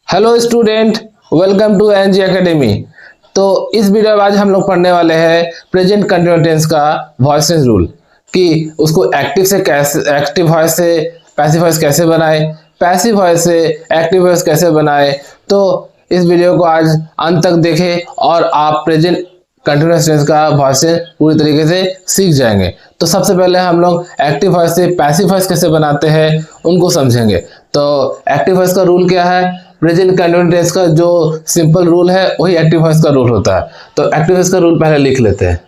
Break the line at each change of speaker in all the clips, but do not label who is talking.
Hello student, welcome to NG academy. तो इस video में आज हम लोग पढ़ने वाले हैं प्रेजेंट कंटिन्यूअस टेंस का वॉइस चेंज रूल कि उसको एक्टिव वॉइस से पैसिव वॉइस कैसे बनाए, पैसिव वॉइस से एक्टिव वॉइस कैसे बनाए। तो इस वीडियो को आज अंत तक देखें और आप प्रेजेंट कंटिन्यूअस टेंस का वॉइस चेंज पूरी तरीके से सीख जाएंगे। तो सबसे पहले हम लोग एक्टिव वॉइस से पैसिव वॉइस कैसे बनाते हैं उनको समझेंगे। तो एक्टिव वॉइस का रूल क्या है? प्रेजेंट कंटिन्यूअस टेंस का जो सिंपल रूल है वही एक्टिव वॉइस का रूल होता है। तो एक्टिव वॉइस का रूल पहले लिख लेते हैं।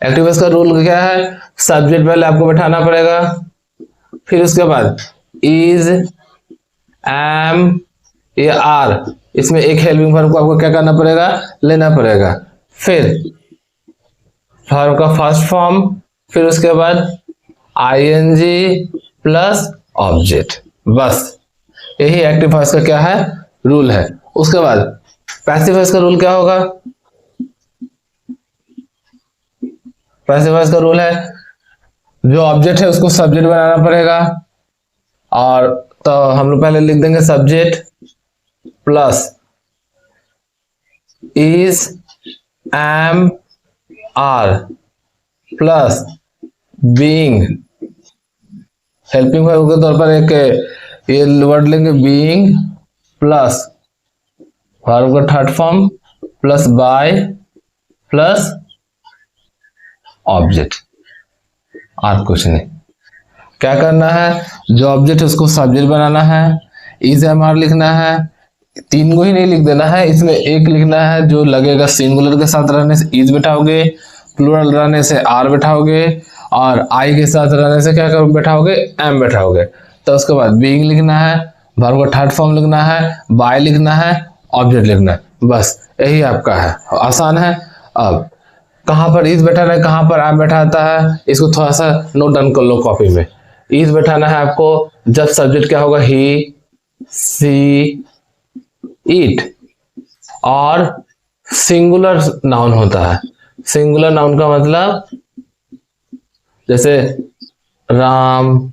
एक्टिव वॉइस का रूल क्या है? सब्जेक्ट पहले आपको बैठाना पड़ेगा, फिर उसके बाद इज, एम या आर, इसमें एक हेल्पिंग वर्ब को आपको क्या करना पड़ेगा? लेना पड़ेगा। फिर वर्ब का फर्स्ट फॉर्म, फिर उसके बाद आईएनजी प्लस ऑब्जेक्ट। बस यही एक्टिव वॉइस का क्या है? रूल है। उसके बाद पैसिव वॉइस का रूल क्या होगा? पैसिव वॉइस का रूल है जो ऑब्जेक्ट है उसको सब्जेक्ट बनाना पड़ेगा। और तो हम लोग पहले लिख देंगे subject plus is, am, are plus being, helping verb के तौर पर एक ये वर्ड लेंगे बीइंग, प्लस वर्ब का third form plus by plus object. और कुछ नहीं। क्या करना है? जो ऑब्जेक्ट है उसको सब्जेक्ट बनाना है, इज, एम, आर लिखना है। तीन को ही नहीं लिख देना है, इसमें एक लिखना है जो लगेगा सिंगुलर के साथ रहने से इज बैठाओगे, प्लूरल रहने से आर बैठाओगे, और आई के साथ रहने से क्या कर बैठाओगे? एम बैठाओगे। तो उसके बाद बीइंग लिखना है, वर्ब का थर्ड फॉर्म लिखना है, बाय लिखना है, ऑब्जेक्ट लिखना है। बस यही आपका है, आसान है। अब कहां पर इज बैठाना है, कहां पर एम बैठाता है, इसको थोड़ा सा नोट डाउन कर लो कॉपी में। इज बैठाना है आपको जब सब्जेक्ट क्या होगा? ही, सी, इट, और सिंगुलर नाउन होता है। सिंगुलर नाउन का मतलब जैसे राम,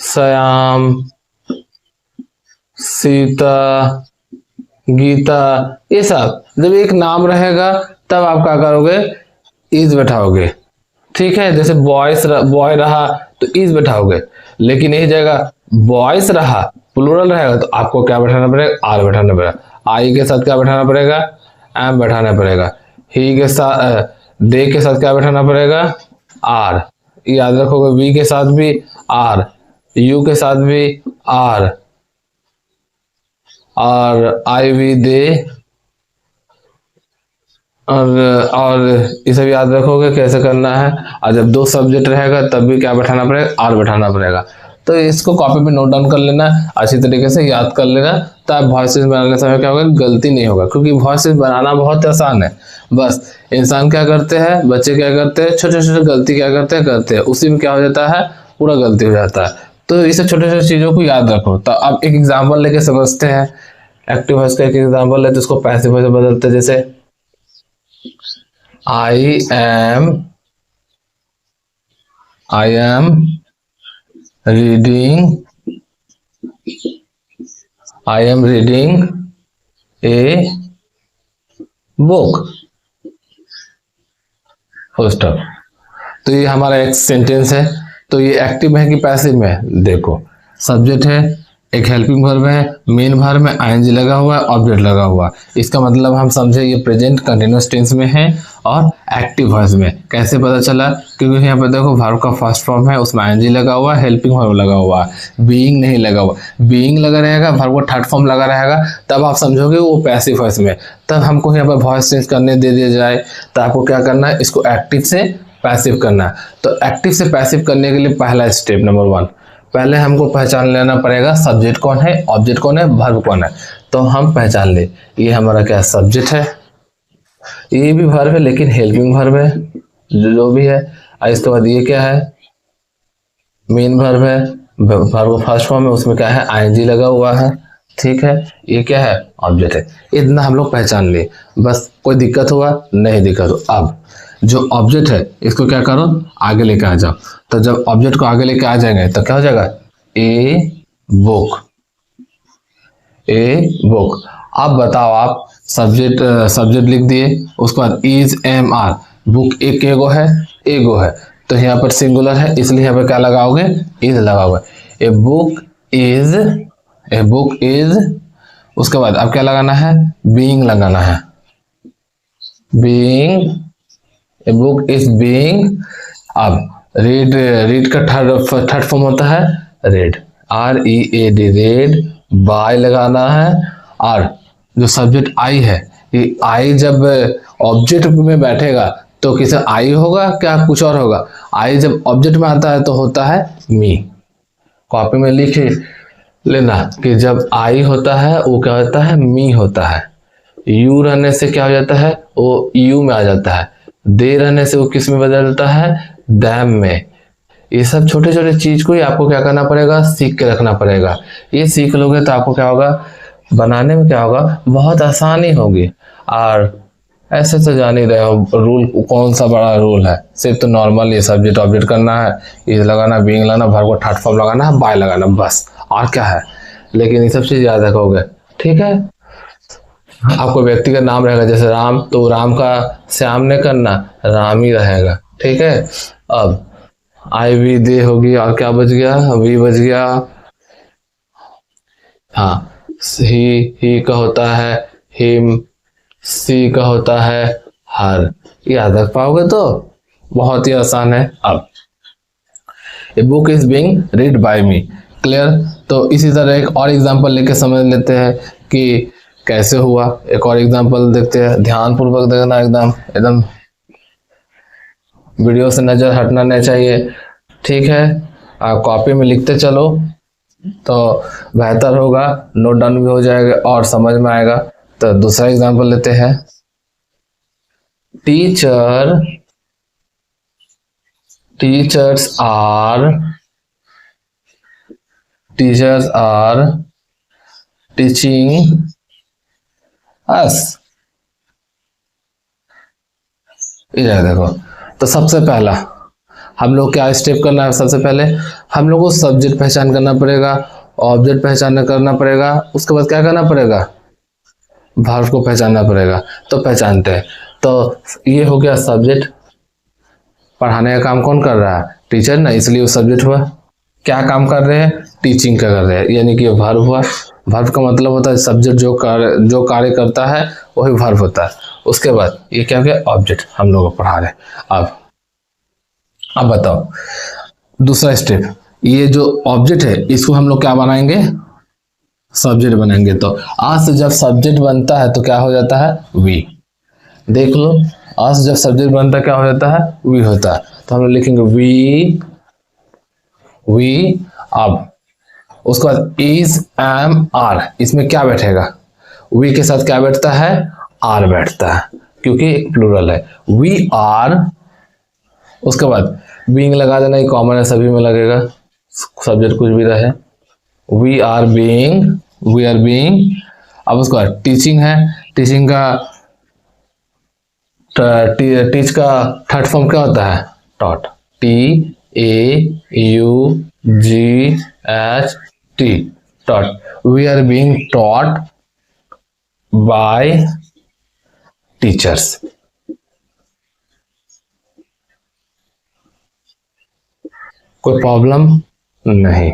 श्याम, सीता, गीता, ये सब जब एक नाम रहेगा तब आप क्या करोगे? इज बैठाओगे। ठीक है। जैसे बॉय रहा तो इज बैठाओगे, लेकिन यही जगह बॉयज रहा, प्लूरल रहेगा तो आपको क्या बैठाना पड़ेगा? आर बैठाना पड़ेगा। आई के साथ क्या बैठाना पड़ेगा? एम बैठाना पड़ेगा। ही के साथ, दे के साथ क्या बैठाना पड़ेगा? आर। याद रखोगे वी के साथ भी आर, यू के साथ भी आर, और आई, वी, दे, और ये सब याद रखोगे कैसे करना है। और जब दो सब्जेक्ट रहेगा तब भी क्या बैठाना पड़ेगा? आर बैठाना पड़ेगा। तो इसको कॉपी पे नोट डाउन कर लेना, अच्छी तरीके से याद कर लेना, तब वॉइसेस बनाने समय क्या होगा? गलती नहीं होगा, क्योंकि वॉइसेस बनाना बहुत आसान है। बस इंसान क्या करते हैं, बच्चे क्या करते हैं, छोटे छोटे गलती क्या करते हैं, उसी में क्या हो जाता है? पूरा गलती हो जाता है। तो इसे छोटे छोटे चीजों को याद रखो। तो अब एक एग्जाम्पल लेके समझते हैं। एक्टिव वॉइस का एक एग्जाम्पल है तो उसको पैसिव वॉइस में बदलते हैं। जैसे I am reading a book। Full stop. तो ये हमारा एक सेंटेंस है। तो ये एक्टिव है कि पैसिव में? देखो सब्जेक्ट है, एक हेल्पिंग वर्ब है, मेन वर्ब में आईएनजी लगा हुआ है, ऑब्जेक्ट लगा हुआ है। इसका मतलब हम समझे ये प्रेजेंट कंटिन्यूअस टेंस में है और एक्टिव वॉइस में। कैसे पता चला? क्योंकि यहाँ पे देखो वर्ब का फर्स्ट फॉर्म है, उसमें आईएनजी लगा हुआ है, हेल्पिंग वर्ब लगा हुआ है, बीइंग नहीं लगा हुआ। बीइंग लगा रहेगा, वर्ब का थर्ड फॉर्म लगा रहेगा, तब आप समझोगे वो पैसिव वॉइस में। तब हमको यहाँ पर वॉइस चेंज करने दे दिया जाए तो आपको क्या करना है? इसको एक्टिव से पैसिव करना है। तो एक्टिव से पैसिव करने के लिए पहला स्टेप नंबर 1, पहले हमको पहचान लेना पड़ेगा सब्जेक्ट कौन है, ऑब्जेक्ट कौन है, वर्ब कौन है। तो हम पहचान ले, ये हमारा क्या सब्जेक्ट है, ये भी वर्ब है लेकिन हेल्पिंग वर्ब है जो भी है। और इसके बाद ये क्या है? मेन वर्ब है, वर्ब का फर्स्ट फॉर्म है, उसमें क्या है? आईएनजी लगा हुआ है। ठीक है। ये क्या है? ऑब्जेक्ट है। इतना हम लोग पहचान ले, बस कोई दिक्कत हुआ? नहीं दिक्कत हो। अब जो ऑब्जेक्ट है इसको क्या करो, आगे लेके आ जाओ। तो जब ऑब्जेक्ट को आगे लेके आ जाएंगे तो क्या हो जाएगा, ए बुक, ए बुक। अब बताओ आप, सब्जेक्ट सब्जेक्ट लिख दिए, उसके बाद इज एम आर, बुक एक एगो है, एगो है, तो यहाँ पर सिंगुलर है इसलिए यहाँ पर क्या लगाओगे, इज लगाओगे। A book is, a book is, उसके बाद अब क्या लगाना है, बीइंग लगाना है, being, a book is being. अब रीड, रीड का थर्ड फॉर्म होता है read, R E A D, read, by लगाना है। और जो सब्जेक्ट आई है, ये आई जब ऑब्जेक्ट में बैठेगा तो किसे आई होगा क्या, कुछ और होगा। आई जब ऑब्जेक्ट में आता है तो होता है मी। कॉपी में लिख लेना कि जब आई होता है वो क्या होता है, मी होता है। यू रहने से क्या हो जाता है, वो यू में आ जाता है। दे रहने से वो किस में बदल जाता है, दैम में। ये सब छोटे छोटे चीज को ही आपको क्या करना पड़ेगा, सीख के रखना पड़ेगा। ये सीख लोगे तो आपको क्या होगा, बनाने में क्या होगा, बहुत आसानी होगी। और ऐसे तो जान ही रहे हो रूल, कौन सा बड़ा रूल है, सिर्फ तो नॉर्मल ये सब्जेक्ट ऑब्जेक्ट करना है, इज लगाना, बीइंग लगाना, वर्ब को थर्ड फॉर्म लगाना है, बाय लगाना, बस। और क्या है, लेकिन ये सब चीज याद रखोगे, ठीक है। आपको व्यक्ति का नाम रहेगा, जैसे राम, तो राम का श्याम ने करना, राम ही रहेगा, ठीक है। अब आई वी दे होगी, और क्या बच गया, वी बच गया। हाँ, ही का होता है हिम, सी का होता है हर। याद रख पाओगे तो बहुत ही आसान है। अब ए book is being read by me, clear. तो इसी तरह एक और एग्जांपल लेके समझ लेते हैं कि कैसे हुआ। एक और एग्जांपल देखते हैं, ध्यान पूर्वक देखना, एकदम एकदम वीडियो से नजर हटना नहीं चाहिए, ठीक है। कॉपी में लिखते चलो तो बेहतर होगा, नोट डाउन भी हो जाएगा और समझ में आएगा। तो दूसरा एग्जांपल लेते हैं, teacher, teachers are, teachers are teaching us. इधर देखो, तो सबसे पहला हम लोग क्या स्टेप करना है, सबसे पहले हम लोग को सब्जेक्ट पहचान करना पड़ेगा, ऑब्जेक्ट पहचान करना पड़ेगा, उसके बाद क्या करना पड़ेगा, वर्ब को पहचानना पड़ेगा। तो पहचानते हैं, तो ये हो गया सब्जेक्ट। पढ़ाने का काम कौन कर रहा है, टीचर ना, इसलिए वो सब्जेक्ट हुआ। क्या काम कर रहे हैं, टीचिंग का कर रहे हैं, यानी कि वर्ब हुआ। वर्ब का मतलब होता है सब्जेक्ट जो कार्य करता है वही वर्ब होता है। उसके बाद ये क्या हो गया, ऑब्जेक्ट, हम लोग को पढ़ा रहे। अब बताओ दूसरा स्टेप, ये जो ऑब्जेक्ट है इसको हम लोग क्या बनाएंगे, सब्जेक्ट बनाएंगे। तो आज से जब सब्जेक्ट बनता है तो क्या हो जाता है, वी। देख लो, आज से जब सब्जेक्ट बनता है क्या हो जाता है, वी होता है। तो हम लोग लिखेंगे वी, वी। अब उसके बाद इज एम आर, इसमें क्या बैठेगा, वी के साथ क्या बैठता है, आर बैठता है, क्योंकि एक प्लूरल है, वी आर। उसके बाद बीइंग लगा देना, ये कॉमन है, सभी में लगेगा, सब्जेक्ट कुछ भी रहे। We are being, we are being. अब उसके बाद टीचिंग है, टीचिंग का टीच का थर्ड फॉर्म क्या होता है, taught, T A U G H T, taught. We are being taught by teachers. कोई प्रॉब्लम नहीं,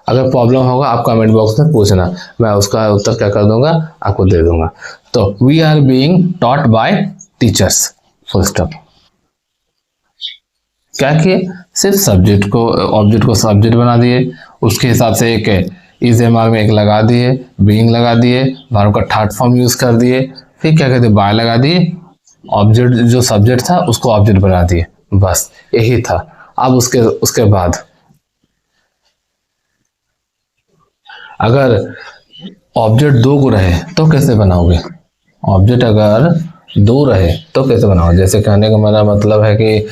अगर प्रॉब्लम होगा आप कमेंट बॉक्स में पूछना, मैं उसका उत्तर क्या कर दूंगा, आपको दे दूंगा। तो we are being taught by teachers, full stop. क्या किए, सिर्फ सब्जेक्ट को, ऑब्जेक्ट को सब्जेक्ट बना दिए, उसके हिसाब से एक इज एम आर में एक लगा दिए, बीइंग लगा दिए, वर्ब का थर्ड फॉर्म यूज कर दिए, फिर क्या कहते, बाय लगा दिए, ऑब्जेक्ट जो सब्जेक्ट था उसको ऑब्जेक्ट बना दिए, बस यही था। अब उसके उसके बाद अगर ऑब्जेक्ट दो को रहे तो कैसे बनाओगे, ऑब्जेक्ट अगर दो रहे तो कैसे बनाओगे, जैसे कहने का मेरा मतलब है कि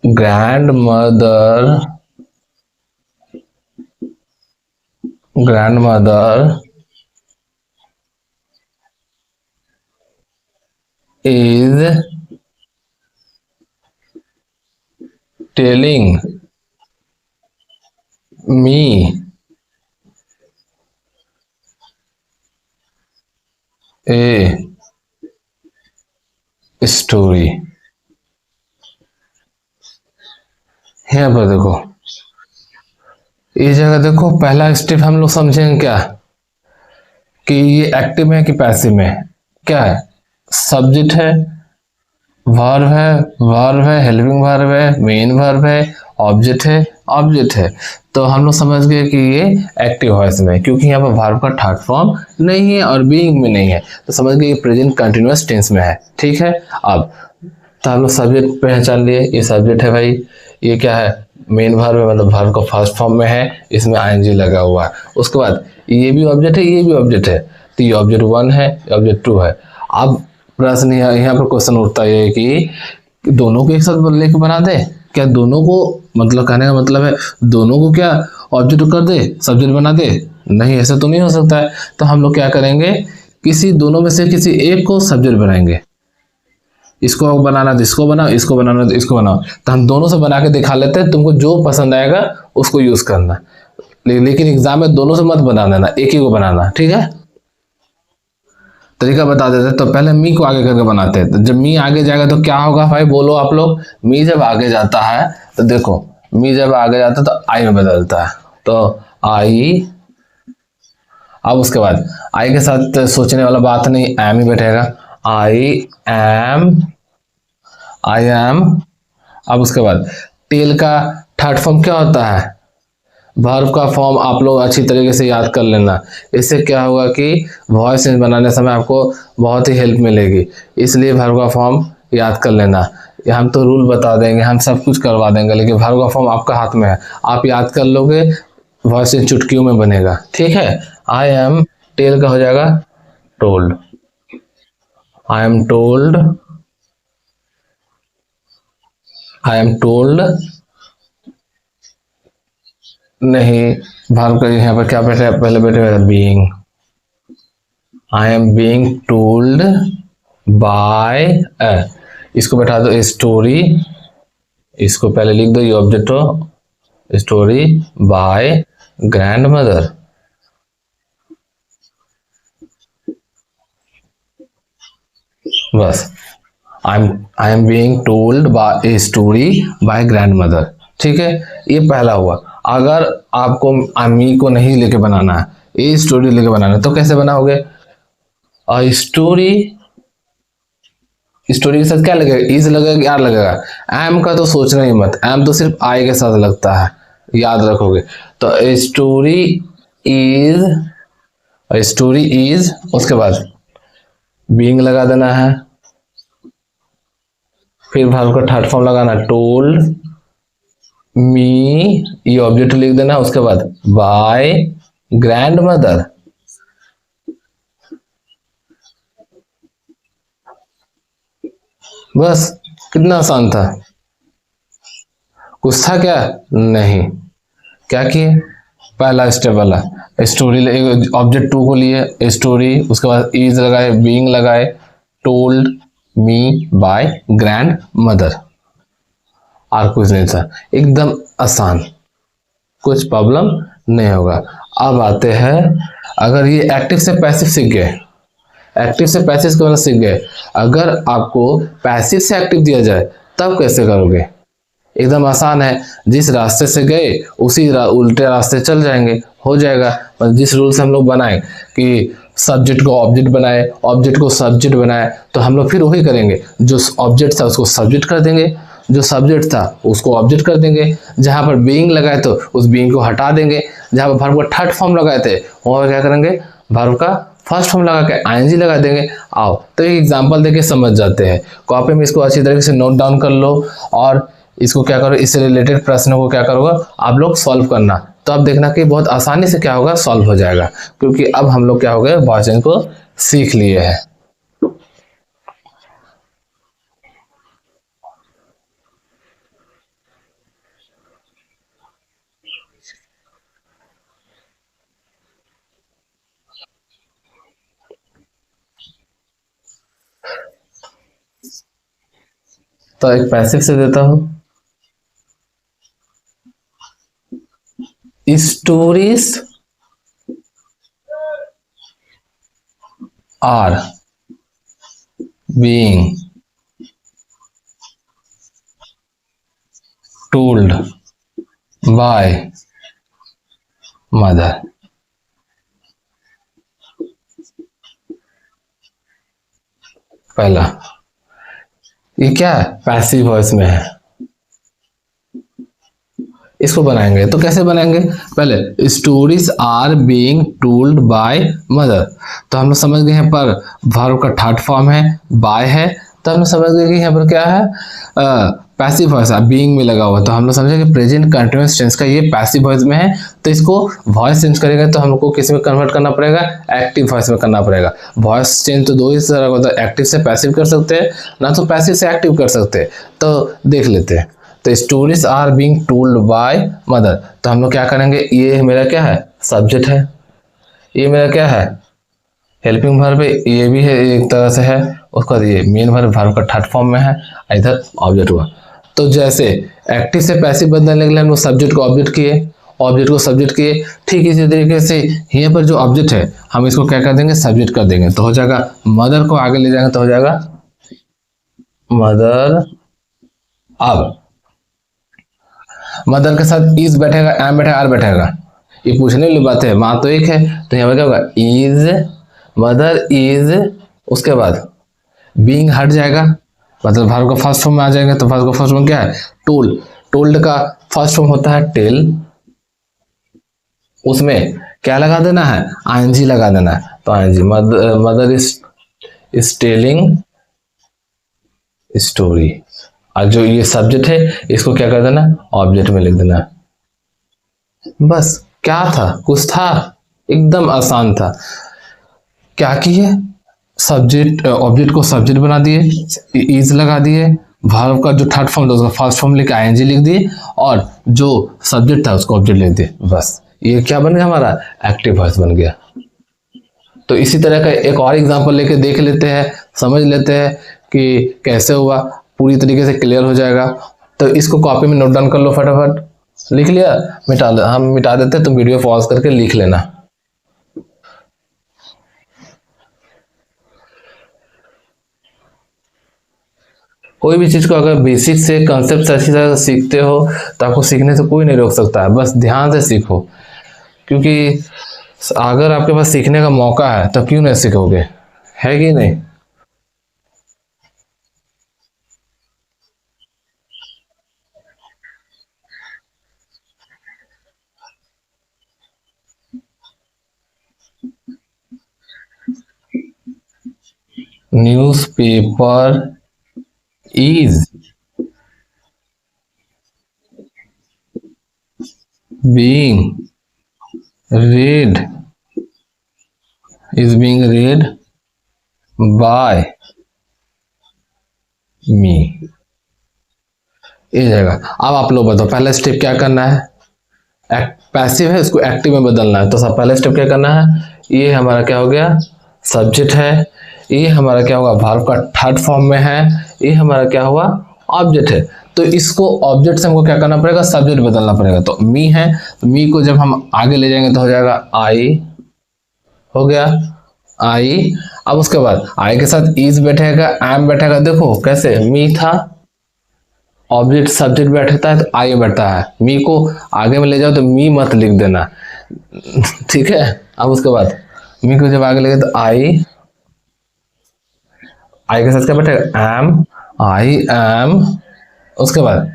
grand mother, grand mother is telling me a story। यहाँ पर देखो, इस जगह देखो, पहला स्टेप हम लोग समझेंगे क्या, कि ये एक्टिव है कि पैसिव में। क्या है, सब्जेक्ट है, वर्ब है, हेल्पिंग वर्ब है, मेन वर्ब है, ऑब्जेक्ट है, ऑब्जेक्ट है। तो हम लोग समझ गए कि ये एक्टिव वॉइस में, क्योंकि यहाँ पर वर्ब का थर्ड फॉर्म नहीं है और बीइंग में नहीं है, तो समझ गए प्रेजेंट कंटिन्यूअस टेंस में है। ठीक है। अब तो हम लोग सब्जेक्ट पहचान लिए, ये सब्जेक्ट है भाई। ये क्या है, मेन वर्ब है, मतलब वर्ब का फर्स्ट फॉर्म में है, इसमें आईएनजी लगा हुआ है। उसके बाद ये भी ऑब्जेक्ट है, ये भी ऑब्जेक्ट है, तो ये ऑब्जेक्ट 1 है, ऑब्जेक्ट 2 है। अब प्रश्न यहाँ पर क्वेश्चन उठता है कि दोनों को एक साथ लेके बना दे क्या, दोनों को, मतलब कहने का मतलब है दोनों को क्या ऑब्जेक्ट कर दे, सब्जेक्ट बना दे। नहीं, ऐसा तो नहीं हो सकता है। तो हम लोग क्या करेंगे, किसी दोनों में से किसी एक को सब्जेक्ट बनाएंगे। इसको बनाना तो इसको बनाओ, इसको बनाना तो इसको बनाओ, तो हम दोनों से बना के दिखा लेते हैं, तुमको जो पसंद आएगा उसको यूज करना। लेकिन एग्जाम में दोनों से मत बना देना, एक ही को बनाना। ठीक है। तरीका बता देते हैं। तो पहले मी को आगे करके बनाते हैं, तो जब मी आगे जाएगा तो क्या होगा भाई, बोलो आप लोग। मी जब आगे जाता है तो देखो, मी जब आगे जाता है तो आई में बदलता है, तो आई। अब उसके बाद आई के साथ सोचने वाला बात नहीं, एम ही बैठेगा। I am, I am. अब उसके बाद टेल का थर्ड फॉर्म क्या होता है, वर्ब का फॉर्म आप लोग अच्छी तरीके से याद कर लेना। इससे क्या होगा कि वॉइस बनाने समय आपको बहुत ही हेल्प मिलेगी। इसलिए वर्ब का फॉर्म याद कर लेना। हम तो रूल बता देंगे, हम सब कुछ करवा देंगे, लेकिन वर्ब का फॉर्म आपका हाथ में है, आप याद कर लोगे, वॉइस चुटकियों में बनेगा। ठीक है। आई एम, टेल का हो जाएगा told. I am told, I am told. नहीं, वर्ब का यहाँ पर क्या बैठे, पहले बैठे being. I am being told by a, इसको बैठा दो स्टोरी, इसको पहले लिख दो, ये ऑब्जेक्ट हो, स्टोरी बाय ग्रैंड मदर। बस, I am being told by a story by grandmother. ठीक है। ये पहला हुआ। अगर आपको मी को नहीं लेके बनाना है, ए स्टोरी लेके बनाना है, तो कैसे बनाओगे, स्टोरी, स्टोरी के साथ क्या लगेगा, इज लगेगा कि आर लगेगा। एम का तो सोचना ही मत, एम तो सिर्फ आई के साथ लगता है, याद रखोगे। तो स्टोरी इज, स्टोरी इज, उसके बाद बीइंग लगा देना है, फिर वर्ब का थर्ड फॉर्म लगाना, टोल्ड मी, ये ऑब्जेक्ट लिख देना, उसके बाद बाय ग्रैंड मदर। बस, कितना आसान था। कुछ था क्या, नहीं। क्या किए, पहला स्टेप वाला, स्टोरी, ऑब्जेक्ट 2 को लिए स्टोरी, उसके बाद इज लगाए, बीइंग लगाए, told me by grand mother, और कुछ नहीं था। एकदम आसान, कुछ प्रॉब्लम नहीं होगा। अब आते हैं, अगर ये एक्टिव से पैसिव सीख गए, एक्टिव से पैसिव के मतलब सीख गए, अगर आपको पैसिव से एक्टिव दिया जाए तब कैसे करोगे। एकदम आसान है, जिस रास्ते से गए उसी उल्टे रास्ते चल जाएंगे, हो जाएगा। पर जिस रूल से हम लोग बनाए कि सब्जेक्ट को ऑब्जेक्ट बनाए, ऑब्जेक्ट को सब्जेक्ट बनाए, तो हम लोग फिर वही करेंगे, जो ऑब्जेक्ट था उसको सब्जेक्ट कर देंगे, जो सब्जेक्ट था उसको ऑब्जेक्ट कर देंगे, जहां पर बीइंग लगाए तो उस बीइंग को हटा देंगे, जहां पर वर्ब का थर्ड फॉर्म लगाए थे वहां क्या करेंगे, वर्ब का फर्स्ट फॉर्म लगा के आईएनजी लगा देंगे। आओ तो एक एग्जांपल देके समझ जाते हैं, कॉपी में इसको अच्छी तरीके से नोट डाउन कर लो, और इसको क्या करो, इससे रिलेटेड प्रश्नों को क्या करोगे आप लोग सॉल्व करना। तो अब देखना कि बहुत आसानी से क्या होगा, सॉल्व हो जाएगा, क्योंकि अब हम लोग क्या हो गए, भाषण को सीख लिए हैं। तो एक पैसिव से देता हूं, stories are being told by mother. पहला ये क्या है, पैसिव वॉइस में है, इसको बनाएंगे तो कैसे बनाएंगे, पहले stories are being told by mother, तो हम लोग समझ गए हैं पर वर्ब का थर्ड फॉर्म है, बाय है, तो हम लोग समझ गए कि यहाँ पर क्या है, पैसिव वॉइस बीइंग में लगा हुआ, तो हम लोग समझे कि प्रेजेंट कंटिन्यूअस टेंस का ये पैसिव वॉइस में है, तो इसको वॉइस चेंज करेगा तो हमको किस में कन्वर्ट करना पड़ेगा, एक्टिव वॉइस में करना पड़ेगा। वॉइस चेंज तो दो ही तरह का होता है, एक्टिव से पैसिव कर सकते हैं, ना तो पैसिव से एक्टिव कर सकते हैं, तो देख लेते हैं। तो stories are being told by mother, तो हम लोग क्या करेंगे, ये मेरा क्या है, सब्जेक्ट है, ये मेरा क्या है, हेल्पिंग वर्ब है, ये भी है एक तरह से है, उसका ये मेन वर्ब का थर्ड फॉर्म में है, इधर ऑब्जेक्ट हुआ। तो जैसे एक्टिव से पैसिव बदलने के लिए हम लोग सब्जेक्ट को ऑब्जेक्ट किए, ऑब्जेक्ट को सब्जेक्ट किए, ठीक इसी तरीके से यहाँ पर जो ऑब्जेक्ट है हम इसको क्या कर देंगे, सब्जेक्ट कर देंगे, तो हो जाएगा मदर को आगे ले जाएंगे तो हो जाएगा मदर। अब मदर के साथ इज बैठेगा, एम बैठेगा, आर बैठेगा, ये पूछने वाली बात है, माँ तो एक है, तो यहाँ पर क्या होगा, इज, मदर इज, उसके बाद बीइंग हट जाएगा, मतलब वर्ब का फर्स्ट फॉर्म में आ जाएगा, तो वर्ब का फर्स्ट फॉर्म क्या है, टोल्ड, टोल्ड का फर्स्ट फॉर्म होता है टेल, उसमें क्या लगा देना है, आईएनजी लगा देना है, तो ING, mother is telling story, और जो ये सब्जेक्ट है इसको क्या कर देना, ऑब्जेक्ट में लिख देना। बस क्या था, कुछ था, एकदम आसान था। क्या किए, सब्जेक्ट ऑब्जेक्ट को सब्जेक्ट बना दिए, इज लगा दिए, वर्ब का जो थर्ड फॉर्म था उसका फर्स्ट फॉर्म लिख आईएनजी लिख दिए, और जो सब्जेक्ट था उसको ऑब्जेक्ट लिख दिए, बस ये क्या बन गया, हमारा एक्टिव वॉइस बन गया। तो इसी तरह का एक और एग्जांपल लेके देख लेते हैं, समझ लेते हैं कि कैसे हुआ, पूरी तरीके से क्लियर हो जाएगा। तो इसको कॉपी में नोट डाउन कर लो, फटाफट लिख लिया, हम मिटा देते हैं, तो वीडियो पॉज करके लिख लेना। कोई भी चीज को अगर बेसिक से कंसेप्ट अच्छी तरह से सीखते हो तो आपको सीखने से कोई नहीं रोक सकता है, बस ध्यान से सीखो, क्योंकि अगर आपके पास सीखने का मौका है तो क्यों नहीं सीखोगे, है कि नहीं। Newspaper is being read is being read by me, ये जाएगा। अब आप लोग बताओ पहला स्टेप क्या करना है, पैसिव है इसको एक्टिव में बदलना है, तो सब पहला स्टेप क्या करना है, ये हमारा क्या हो गया, सब्जेक्ट है, ये हमारा क्या होगा, वर्ब का थर्ड फॉर्म में है, ये हमारा क्या हुआ, ऑब्जेक्ट है, तो इसको ऑब्जेक्ट से हमको क्या करना पड़ेगा, सब्जेक्ट बदलना पड़ेगा। तो मी है, तो मी को जब हम आगे ले जाएंगे तो हो जाएगा आई, हो गया आई। अब उसके बाद आई के साथ इज बैठेगा, एम बैठेगा, देखो कैसे, मी था, ऑब्जेक्ट सब्जेक्ट बैठता है तो आई बैठता है, मी को आगे में ले जाओ तो मी मत लिख देना, ठीक है। अब उसके बाद मी को जब आगे ले तो आई, आई के साथ क्या बैठेगा, एम, आई एम, उसके बाद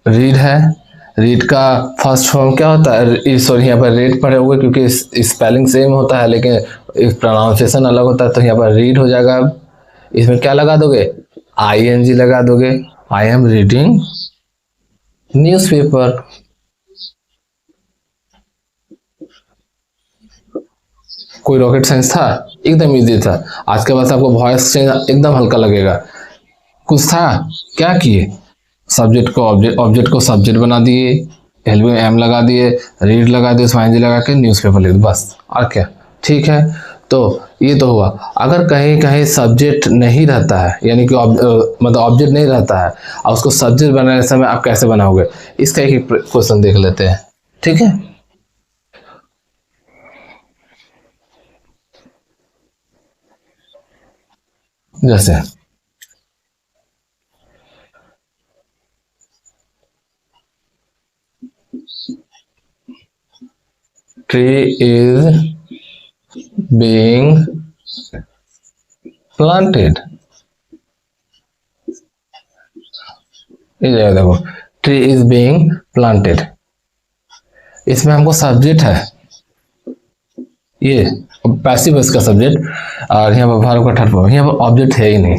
रीड है, रीड का फर्स्ट फॉर्म क्या होता है, सॉरी यहाँ पर रेड पढ़े हुए क्योंकि स्पेलिंग सेम होता है लेकिन प्रोनाउंसिएशन अलग होता है, तो यहाँ पर रीड हो जाएगा। अब इसमें क्या लगा दोगे, आईएनजी लगा दोगे, आई एम रीडिंग न्यूज़पेपर। कोई रॉकेट साइंस था, एकदम इजी था। आज के बाद आपको वॉइस चेंज एकदम हल्का लगेगा। कुछ था, क्या किए, सब्जेक्ट को ऑब्जेक्ट को सब्जेक्ट बना दिए, हेल्प में एम लगा दिए, रीड लगा दिए, उसमें एनजी लगा के न्यूज़पेपर लिख दो, बस और क्या, ठीक है। तो ये तो हुआ। अगर कहीं कहीं सब्जेक्ट नहीं रहता है, यानी कि मतलब ऑब्जेक्ट नहीं रहता है और उसको सब्जेक्ट बनाने समय आप कैसे बनाओगे, इसका एक क्वेश्चन देख लेते हैं। ठीक है, जैसे ट्री इज बीइंग प्लांटेड, ये देखो ट्री इज बीइंग प्लांटेड, इसमें हमको सब्जेक्ट है ये पैसिव इसका सब्जेक्ट, और यहाँ पर वर्ब का थर्ड फॉर्म, यहाँ पर ऑब्जेक्ट है ही नहीं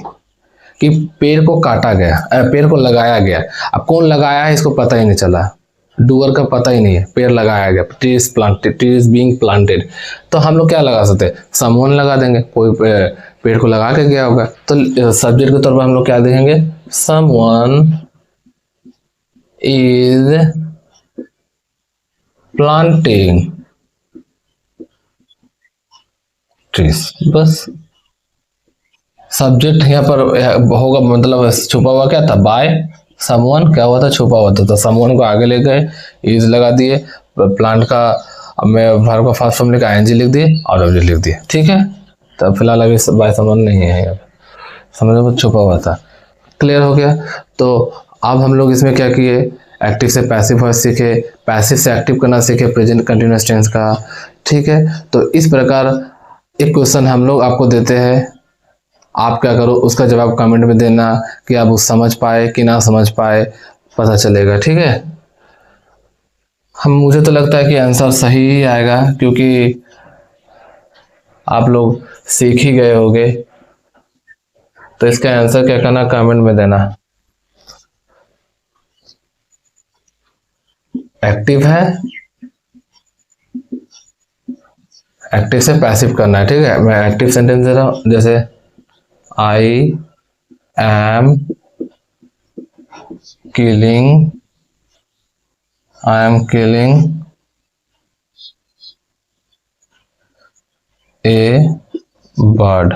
कि पेड़ को काटा गया, पेड़ को लगाया गया। अब कौन लगाया है इसको पता ही नहीं चला, डूअर का पता ही नहीं है, पेड़ लगाया गया, tree is planted, tree is being planted. तो हम लोग क्या लगा सकते हैं, समवन लगा देंगे, कोई पेड़ को लगा के गया होगा। तो सब्जेक्ट के तौर पर हम लोग क्या देखेंगे, समवन इज प्लांटिंग ट्रीज, बस। सब्जेक्ट यहाँ पर होगा, मतलब छुपा हुआ क्या था, बाय समवन, क्या हुआ था, छुपा हुआ था, तो समवन को आगे ले गए, इज लगा दिए, प्लांट का मैं वर्ब का फर्स्ट फॉर्म लिखा आईएनजी लिख दिए और ऑब्जेक्ट लिख दिए। ठीक है, तो फिलहाल अभी बाय समवन नहीं है यहाँ पे, समझ में छुपा हुआ था। क्लियर हो गया। तो अब हम लोग इसमें क्या किए, एक्टिव से पैसिव वॉइस सीखे, पैसिव से एक्टिव करना सीखे प्रेजेंट कंटिन्यूअस टेंस का। ठीक है, तो इस प्रकार एक क्वेश्चन हम लोग आपको देते हैं, आप क्या करो उसका जवाब कमेंट में देना कि आप उस समझ पाए कि ना समझ पाए, पता चलेगा। ठीक है, मुझे तो लगता है कि आंसर सही ही आएगा, क्योंकि आप लोग सीख ही गए होंगे। तो इसका आंसर क्या करना, कमेंट में देना। एक्टिव है, एक्टिव से पैसिव करना है। ठीक है, मैं एक्टिव सेंटेंस दे रहा हूं, जैसे I am killing, I am killing A bird.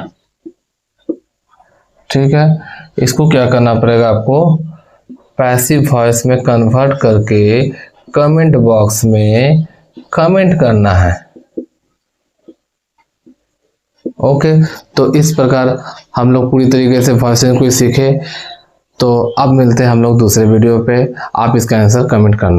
ठीक है, इसको क्या करना पड़ेगा आपको, पैसिव वॉइस में कन्वर्ट करके कमेंट बॉक्स में कमेंट करना है। ओके, तो इस प्रकार हम लोग पूरी तरीके से वॉइस को सीखे। तो अब मिलते हैं हम लोग दूसरे वीडियो पे, आप इसका आंसर कमेंट करना।